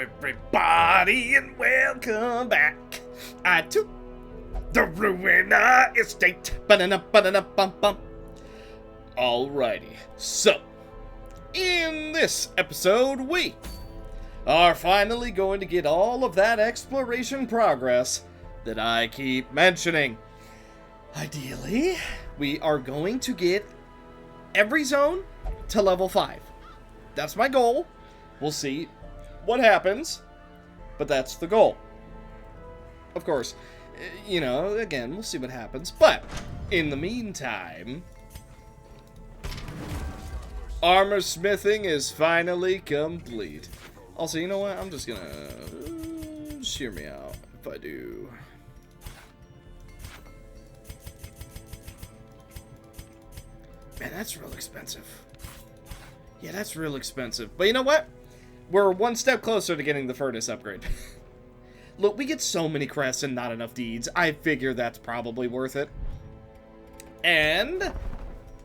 everybody, and welcome back to the Ruina estate. Ba-da-da-ba-da-da-bum-bum. Alrighty, so in this episode, we are finally going to get all of that exploration progress that I keep mentioning. Ideally, we are going to get every zone to level 5. That's my goal. We'll see what happens, but that's the goal. Of course, you know, again, we'll see what happens. But in the meantime, armor smithing is finally complete. Also, you know what? I'm just gonna just hear me out if I do. Man, that's real expensive. Yeah, that's real expensive. But you know what? We're one step closer to getting the furnace upgrade. Look, we get so many crests and not enough deeds. I figure that's probably worth it. And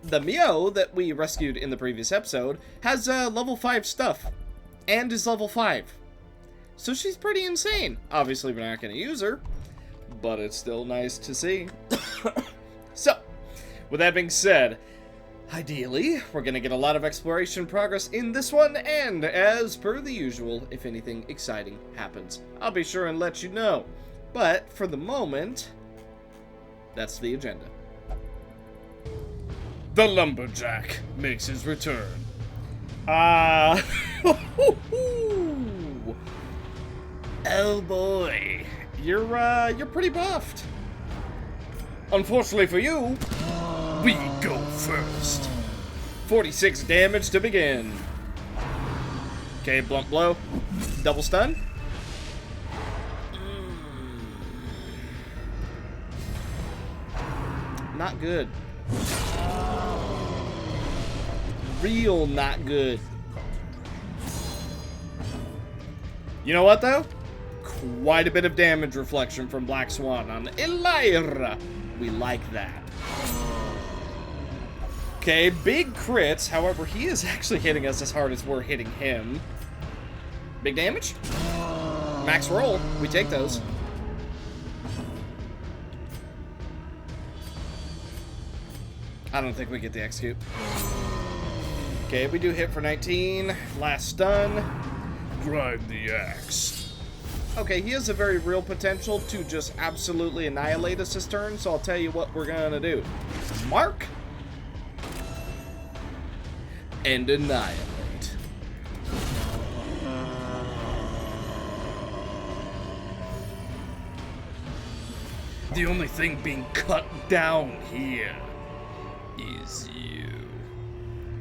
the Mio that we rescued in the previous episode has level 5 stuff. And is level 5. So she's pretty insane. Obviously, we're not going to use her. But it's still nice to see. So, with that being said, ideally, we're going to get a lot of exploration progress in this one, and as per the usual, if anything exciting happens, I'll be sure and let you know. But, for the moment, that's the agenda. The Lumberjack makes his return. Oh boy, you're pretty buffed. Unfortunately for you, we go first. 46 damage to begin. Okay, blunt blow. Double stun. Not good. Real not good. You know what, though? Quite a bit of damage reflection from Black Swan on Elira. We like that. Okay, big crits. However, he is actually hitting us as hard as we're hitting him. Big damage. Max roll. We take those. I don't think we get the execute. Okay, we do hit for 19. Last stun. Grind the axe. Okay, he has a very real potential to just absolutely annihilate us this turn, so I'll tell you what we're gonna do. Mark. And annihilate. The only thing being cut down here is you.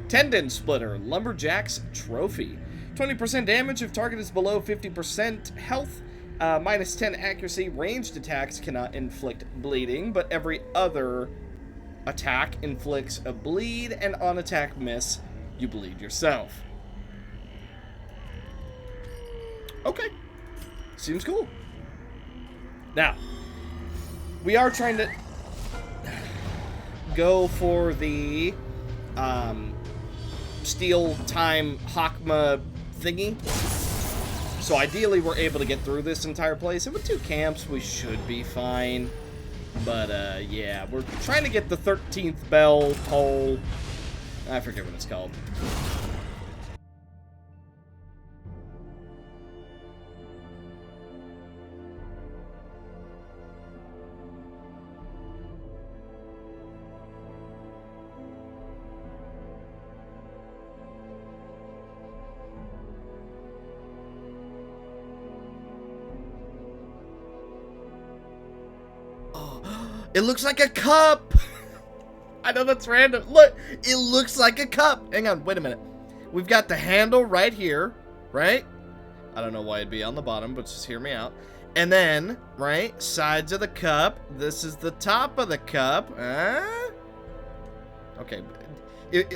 Tendon Splitter, Lumberjack's Trophy. 20% damage if target is below 50% health. Minus 10 accuracy. Ranged attacks cannot inflict bleeding, but every other attack inflicts a bleed, and on attack miss, you bleed yourself. Okay. Seems cool. Now, we are trying to go for the Steel Time Hakma thingy. So ideally we're able to get through this entire place, and with 2 camps we should be fine. But yeah, we're trying to get the 13th bell toll. I forget what it's called. It looks like a cup! I know that's random. Look, it looks like a cup. Hang on, wait a minute. We've got the handle right here, right? I don't know why it'd be on the bottom, but just hear me out. And then, right, sides of the cup. This is the top of the cup. Okay,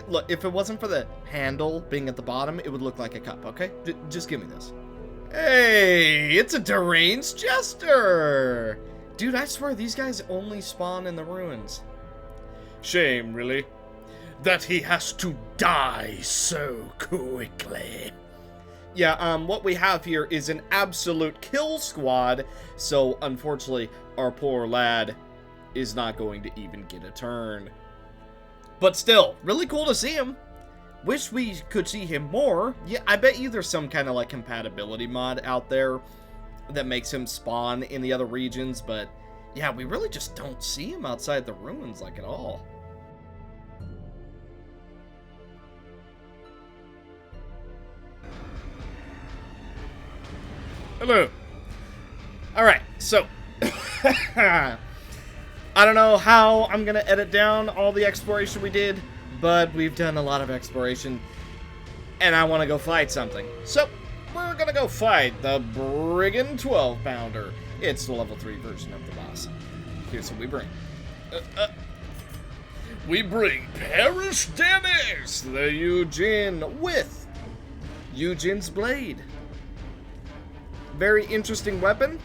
look, if it wasn't for the handle being at the bottom, it would look like a cup, okay? Just give me this. Hey, it's a deranged jester! Dude, I swear these guys only spawn in the ruins. Shame, really, that he has to die so quickly. Yeah, what we have here is an absolute kill squad, so unfortunately, our poor lad is not going to even get a turn. But still, really cool to see him. Wish we could see him more. Yeah, I bet you there's some kind of, like, compatibility mod out there that makes him spawn in the other regions, but yeah, we really just don't see him outside the ruins, like, at all. Hello. Alright, so I don't know how I'm gonna edit down all the exploration we did, but we've done a lot of exploration, and I want to go fight something. So, we're gonna go fight the Brigand 12-pounder. It's the level 3 version of the boss. Here's what we bring. We bring Perish Dennis, the Eugene, with Eugene's Blade. Very interesting weapon.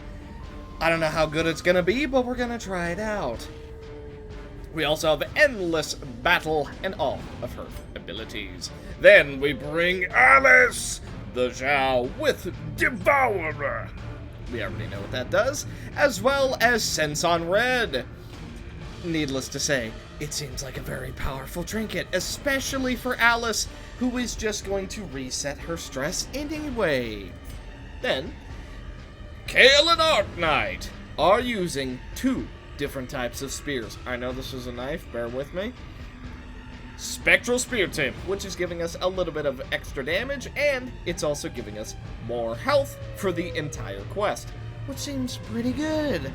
I don't know how good it's gonna be, but we're gonna try it out. We also have Endless Battle and all of her abilities. Then we bring Alice, the Zhao, with Devourer. We already know what that does, as well as Sense on Red. Needless to say, it seems like a very powerful trinket, especially for Alice, who is just going to reset her stress anyway. Then, Kale and Arknight are using 2 different types of spears. I know this is a knife, bear with me. Spectral Spear Tip, which is giving us a little bit of extra damage, and it's also giving us more health for the entire quest, which seems pretty good.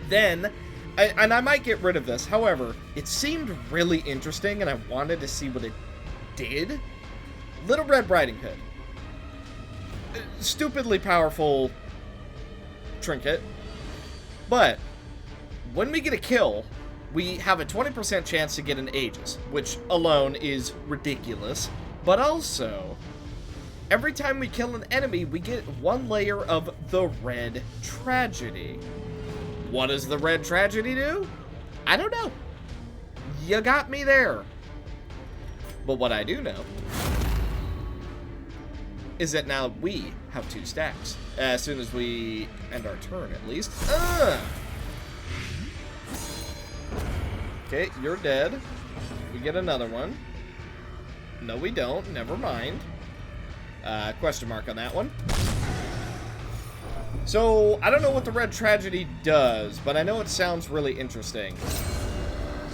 Then, and I might get rid of this, however, it seemed really interesting and I wanted to see what it did. Little Red Riding Hood. Stupidly powerful trinket, but when we get a kill, we have a 20% chance to get an Aegis, which alone is ridiculous, but also, every time we kill an enemy, we get 1 layer of the Red Tragedy. What does the Red Tragedy do? I don't know. You got me there. But what I do know is that now we have 2 stacks. As soon as we end our turn, at least. Okay, you're dead. We get another one. No, we don't. Never mind. Question mark on that one. So, I don't know what the Red Tragedy does, but I know it sounds really interesting.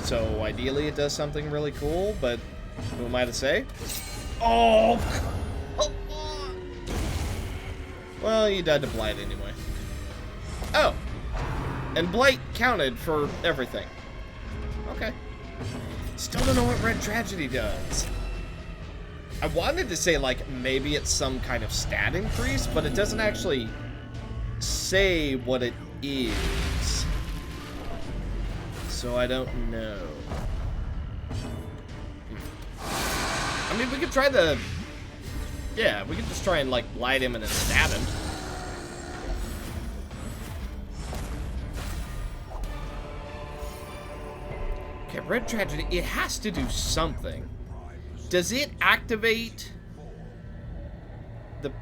So, ideally it does something really cool, but who am I to say? Oh! Well, you died to Blight anyway. Oh! And Blight counted for everything. Okay. Still don't know what Red Tragedy does. I wanted to say, like, maybe it's some kind of stat increase, but it doesn't actually say what it is. So I don't know. I mean, we could try the... Yeah, we could just try and, like, blight him and then stab him. Okay, Red Tragedy, it has to do something. Does it activate the...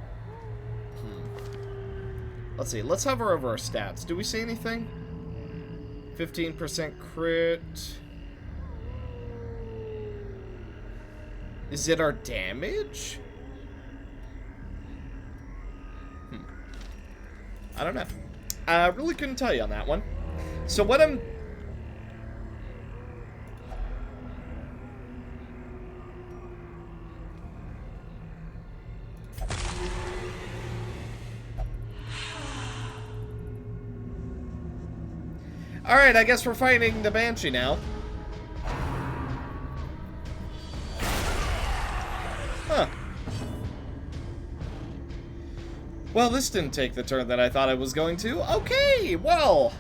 Let's see, let's hover over our stats. Do we see anything? 15% crit. Is it our damage? I don't know. I really couldn't tell you on that one. So what I'm... Alright, I guess we're fighting the Banshee now. Huh. Well, this didn't take the turn that I thought it was going to. Okay, well,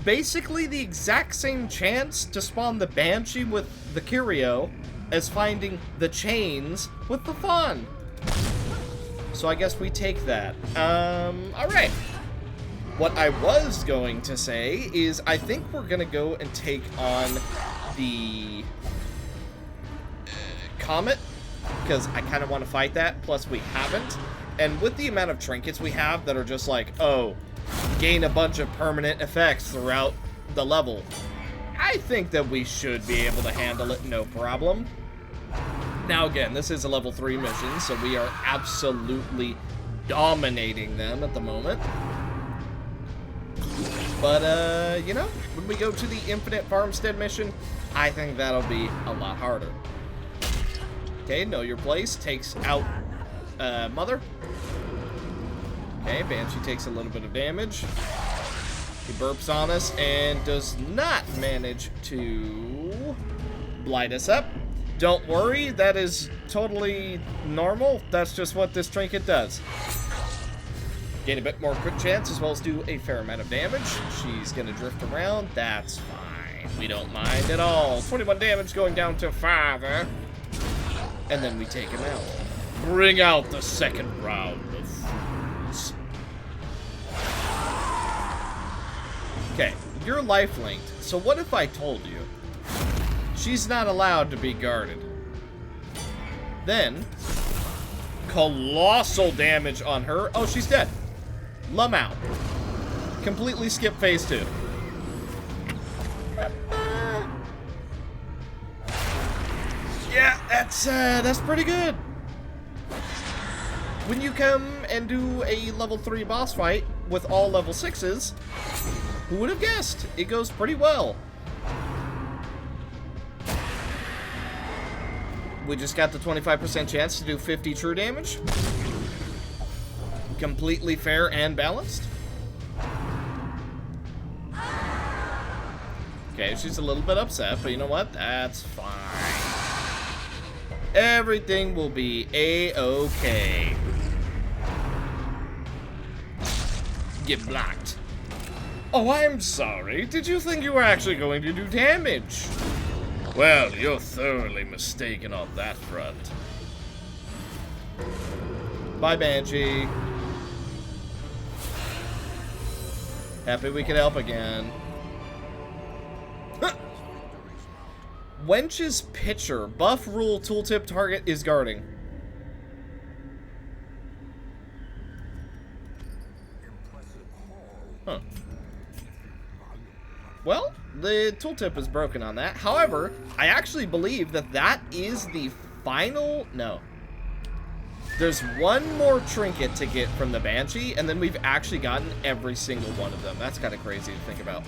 basically the exact same chance to spawn the Banshee with the Curio as finding the chains with the Fawn. So I guess we take that. Alright. What I was going to say is I think we're going to go and take on the Comet, because I kind of want to fight that. Plus, we haven't. And with the amount of trinkets we have that are just like, oh, gain a bunch of permanent effects throughout the level, I think that we should be able to handle it no problem. Now, again, this is a level 3 mission, so we are absolutely dominating them at the moment. But, you know, when we go to the Infinite Farmstead mission, I think that'll be a lot harder. Okay, know your place. Takes out Mother. Okay, Banshee takes a little bit of damage. He burps on us and does not manage to blight us up. Don't worry, that is totally normal. That's just what this trinket does. Gain a bit more crit chance as well as do a fair amount of damage. She's gonna drift around. That's fine. We don't mind at all. 21 damage going down to 5, eh? And then we take him out. Bring out the second round of fools. Okay, you're life linked. So what if I told you she's not allowed to be guarded? Then, colossal damage on her. Oh, she's dead. Lum out. Completely skip phase 2. Yeah, that's pretty good. When you come and do a level 3 boss fight with all level 6s, who would have guessed? It goes pretty well. We just got the 25% chance to do 50 true damage. Completely fair and balanced. Okay, she's a little bit upset, but you know what? That's fine. Everything will be a-okay. Get blocked. Oh, I'm sorry. Did you think you were actually going to do damage? Well, you're thoroughly mistaken on that front. Bye, Banshee. Happy we could help again. Huh. Wench's Pitcher. Buff rule tooltip target is guarding. Huh. Well, the tooltip is broken on that. However, I actually believe that that is the final... No. There's one more trinket to get from the Banshee, and then we've actually gotten every single one of them. That's kind of crazy to think about.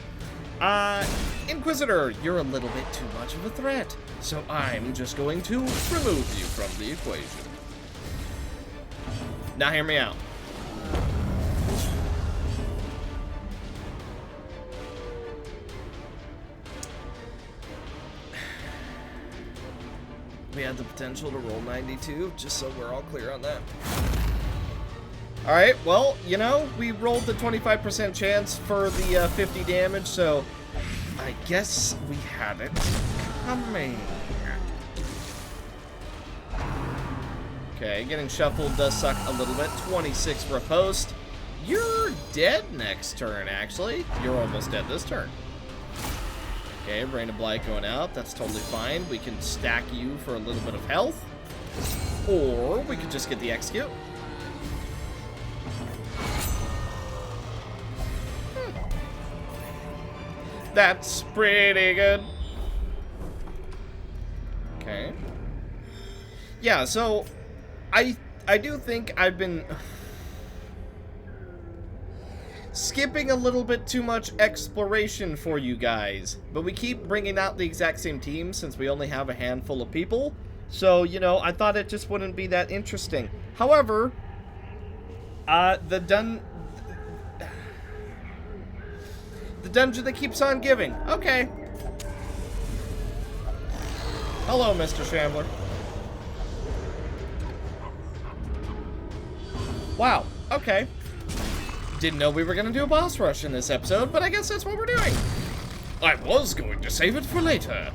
Inquisitor, you're a little bit too much of a threat, so I'm just going to remove you from the equation. Now hear me out. We had the potential to roll 92, just so we're all clear on that. Alright, well, you know, we rolled the 25% chance for the 50 damage, so I guess we had it coming. Okay, getting shuffled does suck a little bit. 26 riposte. You're dead next turn, actually. You're almost dead this turn. Okay, Rain of Blight going out. That's totally fine. We can stack you for a little bit of health. Or we could just get the execute. That's pretty good. Okay. Yeah, so I do think I've been skipping a little bit too much exploration for you guys, but we keep bringing out the exact same team since we only have a handful of people, so, you know, I thought it just wouldn't be that interesting. However, the dungeon that keeps on giving. Okay. Hello, Mr. Shambler. Wow, okay. Didn't know we were going to do a boss rush in this episode, but I guess that's what we're doing. I was going to save it for later.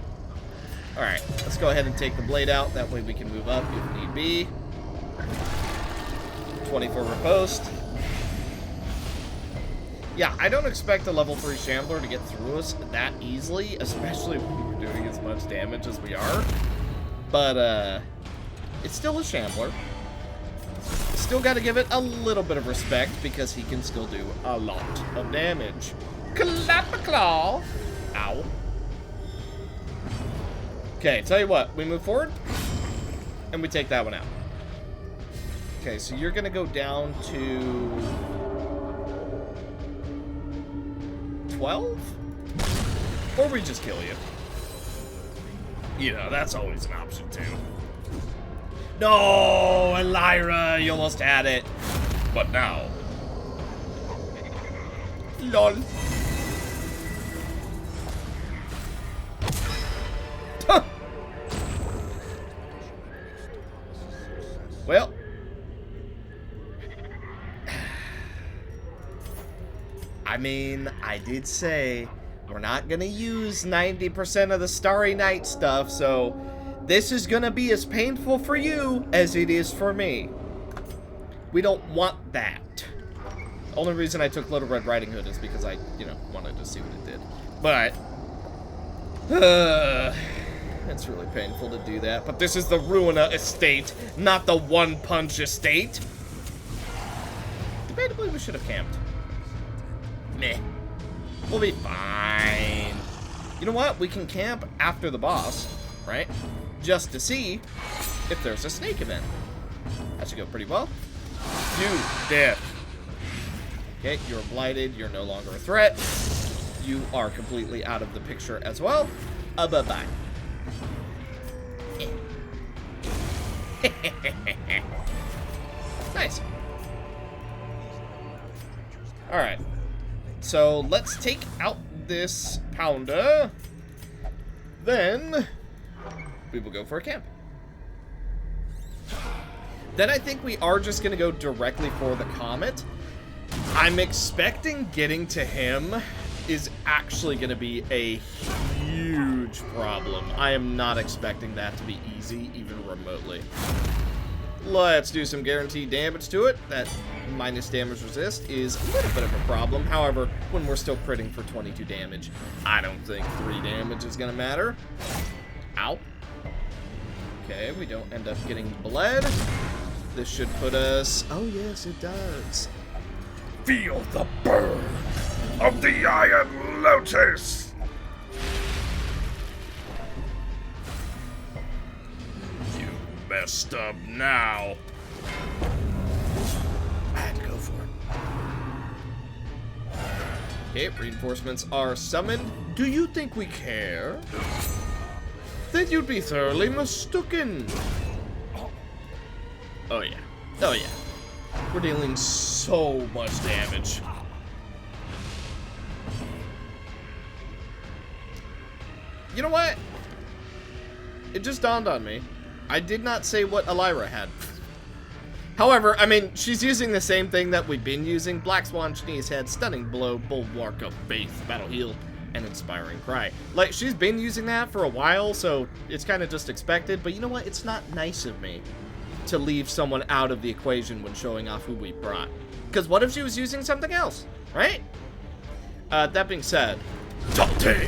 Alright, let's go ahead and take the blade out. That way we can move up if need be. 24 riposte. Yeah, I don't expect a level 3 Shambler to get through us that easily, especially when we're doing as much damage as we are. But, It's still a shambler. Still got to give it a little bit of respect because he can still do a lot of damage. Clap-a-claw. Ow. Okay, tell you what. We move forward, and we take that one out. Okay, so you're going to go down to 12? Or we just kill you. You know, that's always an option, too. No, Elira, you almost had it. But now. LOL. Huh. Well. I mean, I did say we're not gonna use 90% of the Starry Night stuff, so this is gonna be as painful for you as it is for me. We don't want that. Only reason I took Little Red Riding Hood is because I, you know, wanted to see what it did. But, it's really painful to do that. But this is the Ruina estate, not the One Punch estate. Debatably, we should have camped. Meh. We'll be fine. You know what? We can camp after the boss, right? Just to see if there's a snake event. That should go pretty well. You death. Okay, you're blighted. You're no longer a threat. You are completely out of the picture as well. Bye-bye. Nice. Alright. So, let's take out this pounder. Then we will go for a camp. Then I think we are just going to go directly for the comet. I'm expecting getting to him is actually going to be a huge problem. I am not expecting that to be easy, even remotely. Let's do some guaranteed damage to it. That minus damage resist is a little bit of a problem. However, when we're still critting for 22 damage, I don't think 3 damage is going to matter. Ow. Okay, we don't end up getting bled. This should put us... Oh, yes, it does. Feel the burn of the Iron Lotus! You messed up now. I had to go for it. Okay, reinforcements are summoned. Do you think we care? Then you'd be thoroughly mistaken. Oh yeah. Oh yeah. We're dealing so much damage. You know what? It just dawned on me. I did not say what Elira had. However, I mean, she's using the same thing that we've been using. Black Swan, Sneeze Head, Stunning Blow, Bulwark of Faith, Battle Heal, and Inspiring Cry. Like, she's been using that for a while, so it's kind of just expected. But you know what? It's not nice of me to leave someone out of the equation when showing off who we brought. Because what if she was using something else, right? That being said, Dante!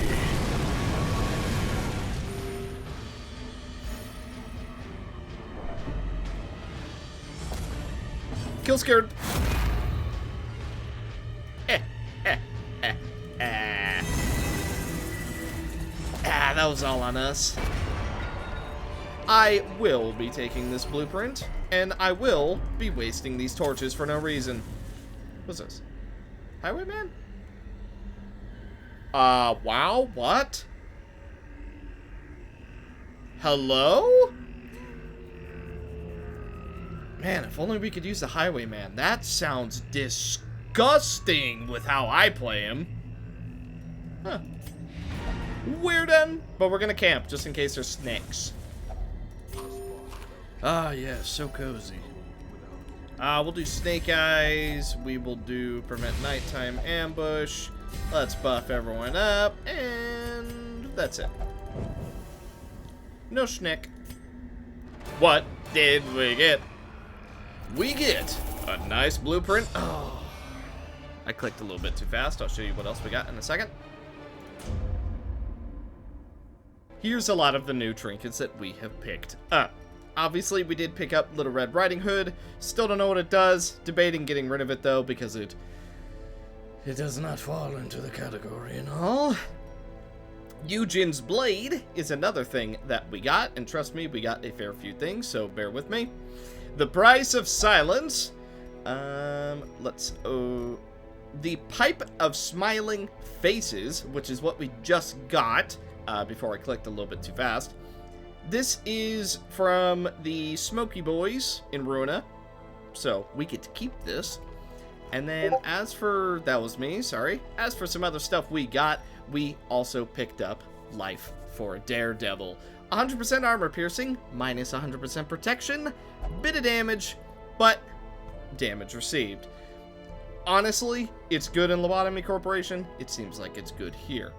Kill scared. That was all on us. I will be taking this blueprint, and I will be wasting these torches for no reason. What's this? Highwayman? Wow, what? Hello? Man, if only we could use the Highwayman. That sounds disgusting with how I play him. Huh. We're done, but we're gonna camp just in case there's snakes. Ah, yeah, so cozy. We'll do Snake Eyes. We will do Prevent Nighttime Ambush. Let's buff everyone up, and that's it. No schnick. What did we get? We get a nice blueprint. Oh, I clicked a little bit too fast. I'll show you what else we got in a second. Here's a lot of the new trinkets that we have picked up. Obviously, we did pick up Little Red Riding Hood. Still don't know what it does. Debating getting rid of it, though, because it does not fall into the category and all. Eugen's Blade is another thing that we got, and trust me, we got a fair few things, so bear with me. The Price of Silence. The Pipe of Smiling Faces, which is what we just got, before I clicked a little bit too fast. This is from the Smoky Boys in Ruina, so we get to keep this. And then as for, that was me, sorry. As for some other stuff we got, we also picked up Life for a Daredevil. 100% armor piercing, minus 100% protection, bit of damage, but damage received. Honestly, it's good in Lobotomy Corporation. It seems like it's good here.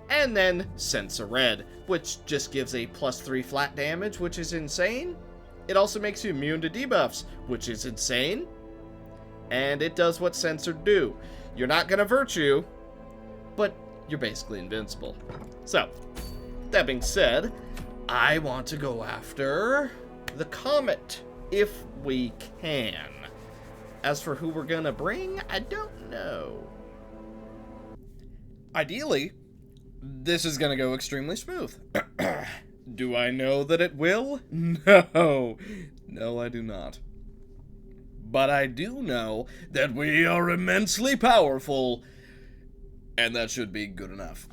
And then Sensor Red, which just gives a +3 flat damage, which is insane. It also makes you immune to debuffs, which is insane. And it does what Sensor do. You're not gonna Virtue, but you're basically invincible. So, that being said, I want to go after the Comet, if we can. As for who we're gonna bring, I don't know. Ideally, this is gonna go extremely smooth. Do I know that it will? No. No, I do not. But I do know that we are immensely powerful, and that should be good enough.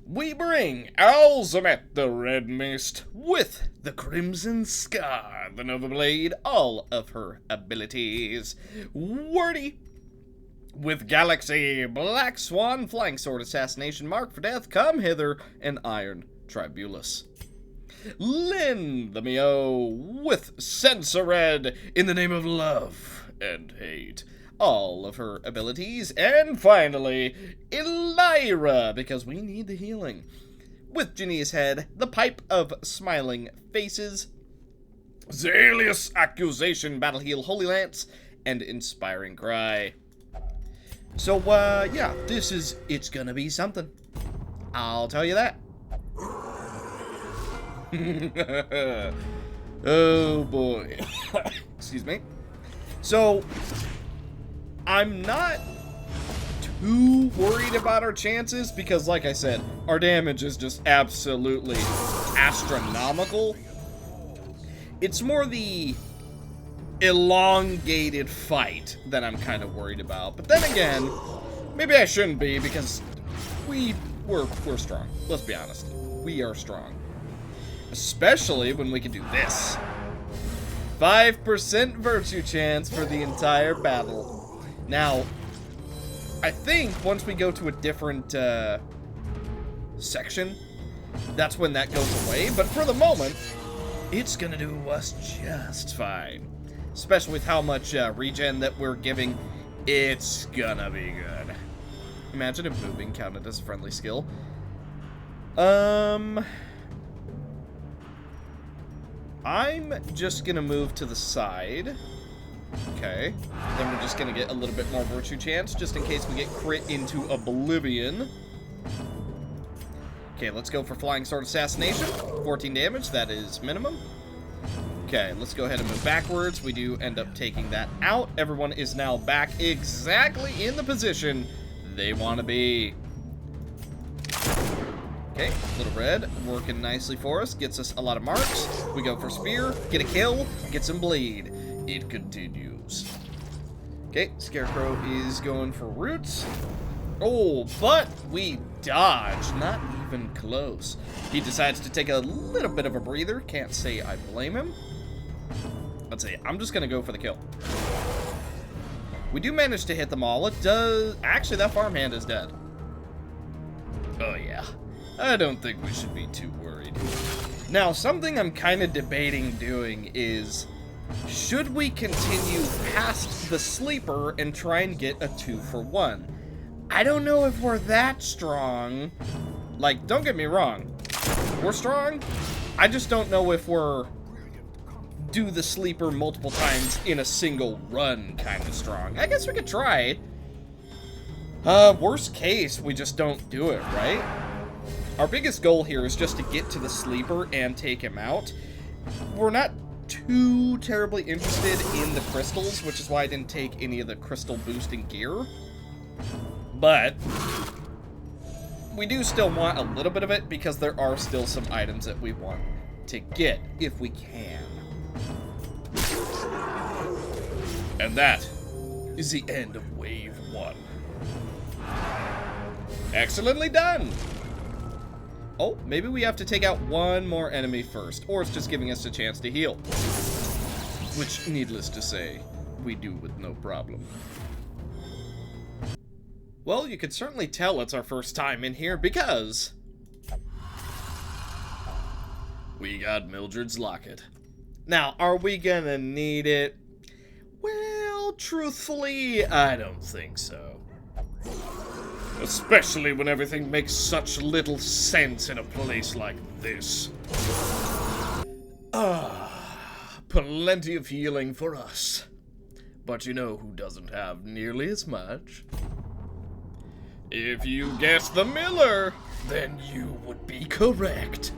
We bring Alzamet the Red Mist with the Crimson Scar, the Nova Blade, all of her abilities. Wordy with Galaxy, Black Swan, Flying Sword, Assassination, Mark for Death, Come Hither, and Iron Tribulus. Lynn the Mio with Sensor Red, in the name of love and hate, all of her abilities. And finally, Elira, because we need the healing, with Jania's Head, the Pipe of Smiling Faces, Zalius Accusation, Battle Heal, Holy Lance, and Inspiring Cry. So, yeah, it's gonna be something. I'll tell you that. Oh boy. Excuse me. So, I'm not too worried about our chances because, like I said, our damage is just absolutely astronomical. It's more the elongated fight that I'm kind of worried about. But then again, maybe I shouldn't be because we're strong. Let's be honest. We are strong. Especially when we can do this. 5% virtue chance for the entire battle. Now, I think once we go to a different section, that's when that goes away. But for the moment, it's gonna do us just fine. Especially with how much regen that we're giving, it's gonna be good. Imagine if moving counted as a friendly skill. I'm just gonna move to the side. Okay. Then we're just gonna get a little bit more virtue chance, just in case we get crit into oblivion. Okay, let's go for Flying Sword Assassination. 14 damage, that is minimum. Okay, let's go ahead and move backwards. We do end up taking that out. Everyone is now back exactly in the position they want to be. Okay, Little Red working nicely for us. Gets us a lot of marks. We go for Spear, get a kill, get some bleed. It continues. Okay, Scarecrow is going for Roots. Oh, but we dodge. Not even close. He decides to take a little bit of a breather. Can't say I blame him. Let's see. I'm just going to go for the kill. We do manage to hit them all. It does... Actually, that farmhand is dead. Oh, yeah. I don't think we should be too worried. Now, something I'm kind of debating doing is... Should we continue past the sleeper and try and get a 2-for-1? I don't know if we're that strong. Like, don't get me wrong. We're strong. I just don't know if we're do the sleeper multiple times in a single run kind of strong. I guess we could try. Worst case, we just don't do it, right? Our biggest goal here is just to get to the sleeper and take him out. We're not too terribly interested in the crystals, which is why I didn't take any of the crystal boosting gear. But we do still want a little bit of it because there are still some items that we want to get if we can. And that is the end of Wave 1. Excellently done! Oh, maybe we have to take out one more enemy first, or it's just giving us a chance to heal. Which, needless to say, we do with no problem. Well, you could certainly tell it's our first time in here because we got Mildred's locket. Now, are we gonna need it? Well, truthfully, I don't think so. Especially when everything makes such little sense in a place like this. Plenty of healing for us. But you know who doesn't have nearly as much? If you guessed the Miller, then you would be correct.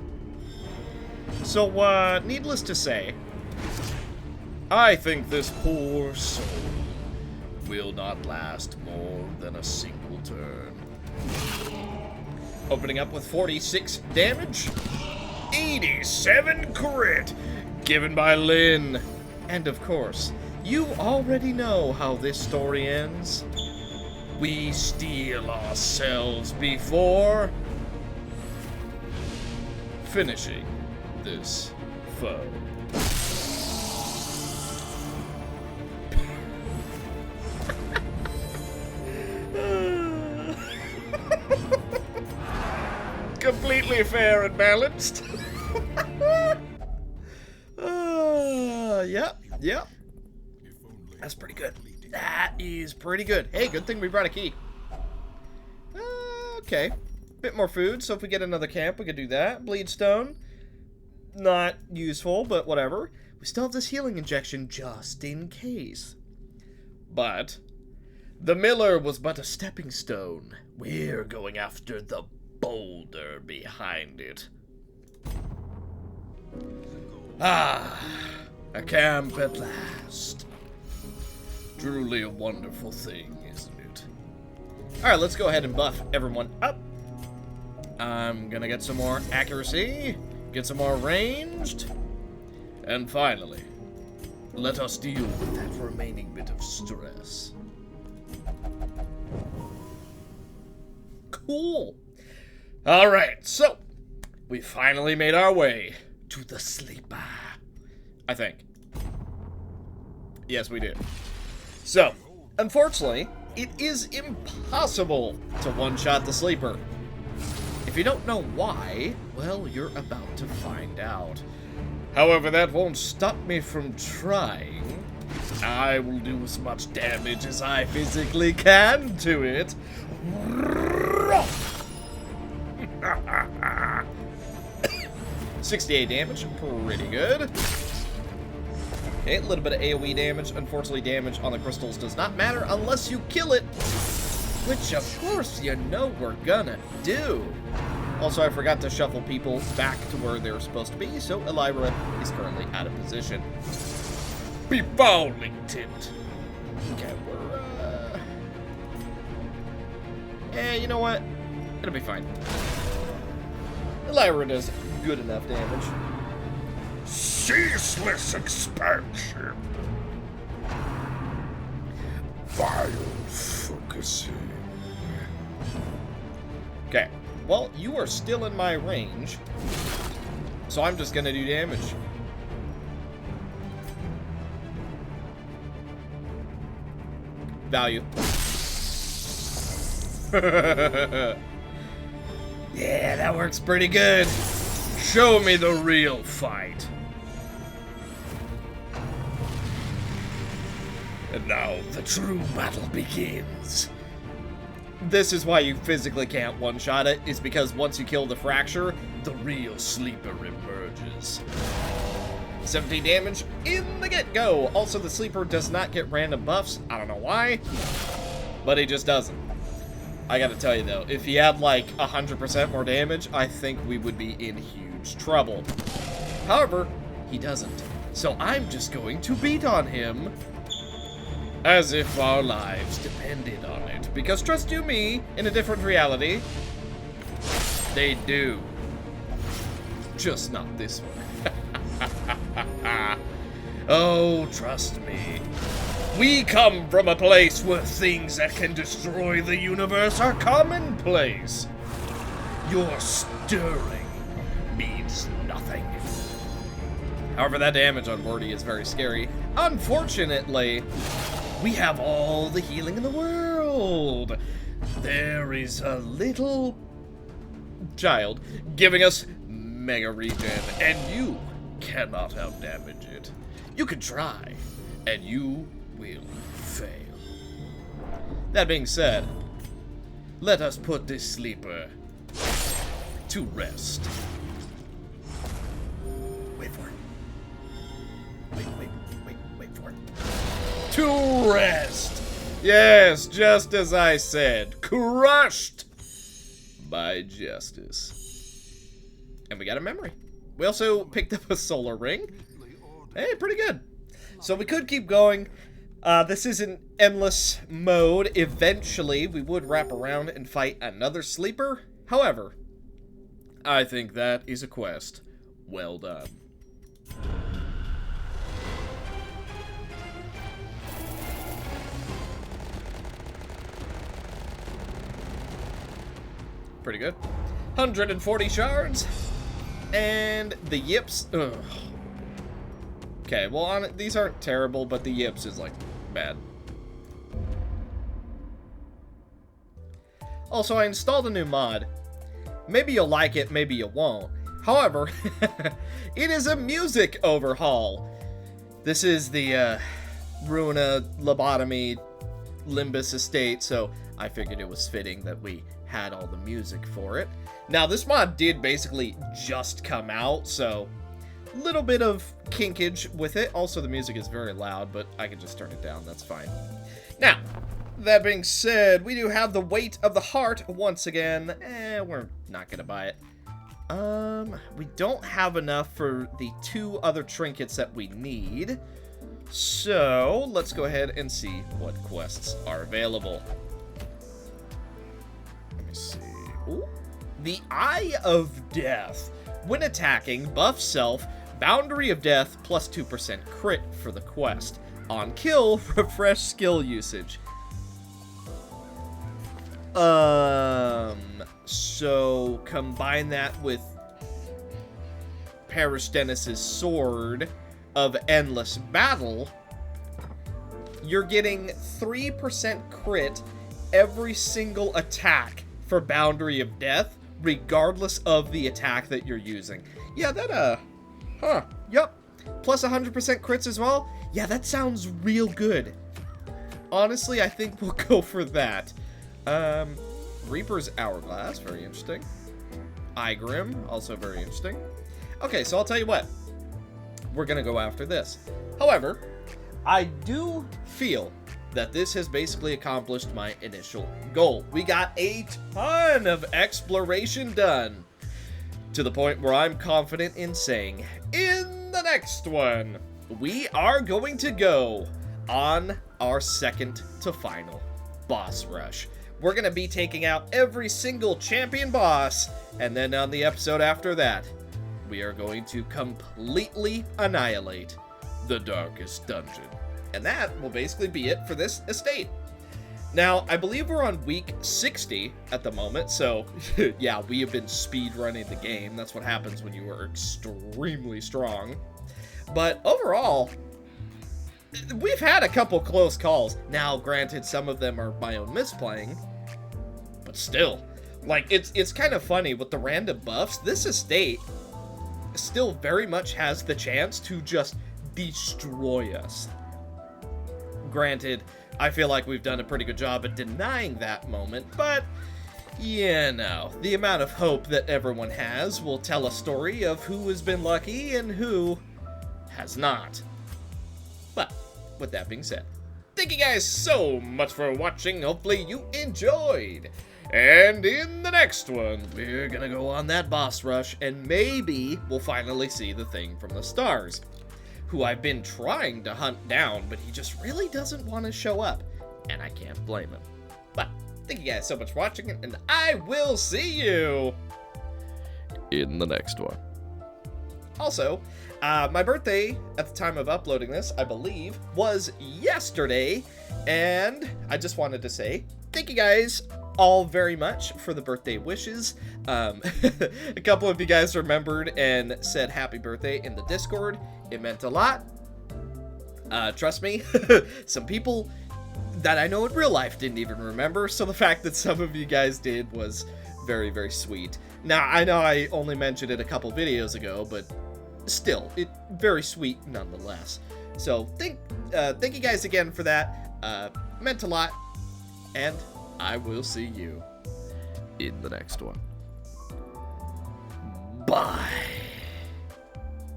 So, needless to say, I think this poor soul will not last more than a single turn. Opening up with 46 damage. 87 crit, given by Lynn. And of course, you already know how this story ends. We steal ourselves before finishing this foe. Completely fair and balanced. Yep. That's pretty good. That is pretty good. Hey, good thing we brought a key. Okay. Bit more food, so if we get another camp, we could do that. Bleedstone. Not useful, but whatever. We still have this healing injection just in case. But the Miller was but a stepping stone. We're going after the boulder behind it. A camp at last. Truly a wonderful thing, isn't it? Alright, let's go ahead and buff everyone up. I'm gonna get some more accuracy, get some more ranged, and finally, let us deal with that remaining bit of stress. Cool. Alright, so, we finally made our way to the sleeper. I think. Yes, we did. So, unfortunately, it is impossible to one-shot the sleeper. If you don't know why, well, you're about to find out. However, that won't stop me from trying. I will do as much damage as I physically can to it. 68 damage, pretty good. Okay, a little bit of AoE damage. Unfortunately, damage on the crystals does not matter unless you kill it. Which, of course, you know we're gonna do. Also, I forgot to shuffle people back to where they're supposed to be, so Elira is currently out of position. Befouling tint. Okay, we're, you know what? It'll be fine. Elira does good enough damage. Ceaseless expansion. Vile focusing. Okay. Well, you are still in my range, so I'm just gonna do damage. Value. Yeah, that works pretty good. Show me the real fight. And now the true battle begins. This is why you physically can't one-shot it, is because once you kill the fracture, The real sleeper emerges. 17 damage in the get-go. Also, the sleeper does not get random buffs. I don't know why, but he just doesn't. I gotta tell you though, if he had like 100% more damage, I think we would be in huge trouble. However, he doesn't. So I'm just going to beat on him as if our lives depended on it. Because trust you me, in a different reality, they do. Just not this one. Oh, trust me. We come from a place where things that can destroy the universe are commonplace. Your stirring means nothing. However, that damage on Morty is very scary. Unfortunately, we have all the healing in the world. There is a little child giving us mega regen, and you cannot outdamage it. You can try, and you will fail. That being said, let us put this sleeper to rest. Wait for it. Wait for it. To rest! Yes, just as I said. Crushed by justice. And we got a memory. We also picked up a solar ring. Hey, pretty good. So we could keep going. This is an endless mode. Eventually, we would wrap around and fight another sleeper. However, I think that is a quest well done. Pretty good. 140 shards. And the yips. Ugh. Okay, well, these aren't terrible, but the yips is, like, bad. Also, I installed a new mod. Maybe you'll like it, maybe you won't. However, it is a music overhaul. This is the Ruina lobotomy Limbus estate, so I figured it was fitting that we had all the music for it. Now, this mod did basically just come out, so a little bit of kinkage with it. Also, the music is very loud, but I can just turn it down. That's fine. Now, that being said, we do have the Weight of the Heart once again. We're not going to buy it. We don't have enough for the 2 other trinkets that we need. So, let's go ahead and see what quests are available. Let me see. Ooh. The Eye of Death. When attacking, buff self, Boundary of Death, plus 2% crit for the quest. On kill, refresh skill usage. So combine that with Parish Dennis's Sword of Endless Battle. You're getting 3% crit every single attack for Boundary of Death, regardless of the attack that you're using. Yeah, that, yep. Plus 100% crits as well? Yeah, that sounds real good. Honestly, I think we'll go for that. Reaper's Hourglass, very interesting. Igrim, also very interesting. Okay, so I'll tell you what. We're gonna go after this. However, I do feel that this has basically accomplished my initial goal. We got a ton of exploration done, to the point where I'm confident in saying, in the next one, we are going to go on our second to final boss rush. We're going to be taking out every single champion boss, and then on the episode after that, we are going to completely annihilate the Darkest Dungeon. And that will basically be it for this estate. Now, I believe we're on week 60 at the moment, so yeah, we have been speedrunning the game. That's what happens when you are extremely strong. But overall, we've had a couple close calls. Now, granted, some of them are my own misplaying, but still, like, it's kind of funny with the random buffs. This estate still very much has the chance to just destroy us. Granted, I feel like we've done a pretty good job at denying that moment, but, you know, the amount of hope that everyone has will tell a story of who has been lucky and who has not. But, with that being said, thank you guys so much for watching. Hopefully you enjoyed. And in the next one, we're gonna go on that boss rush, and maybe we'll finally see the thing from the stars. who I've been trying to hunt down, but he just really doesn't want to show up, and I can't blame him. But thank you guys so much for watching, and I will see you in the next one. Also, my birthday at the time of uploading this, I believe, was yesterday, and I just wanted to say thank you guys all very much for the birthday wishes. A couple of you guys remembered and said happy birthday in the Discord. It meant a lot. Trust me, some people that I know in real life didn't even remember, so the fact that some of you guys did was very, very sweet. Now, I know I only mentioned it a couple videos ago, but still, it very sweet nonetheless. So, thank you guys again for that. Meant a lot, and I will see you in the next one. Bye.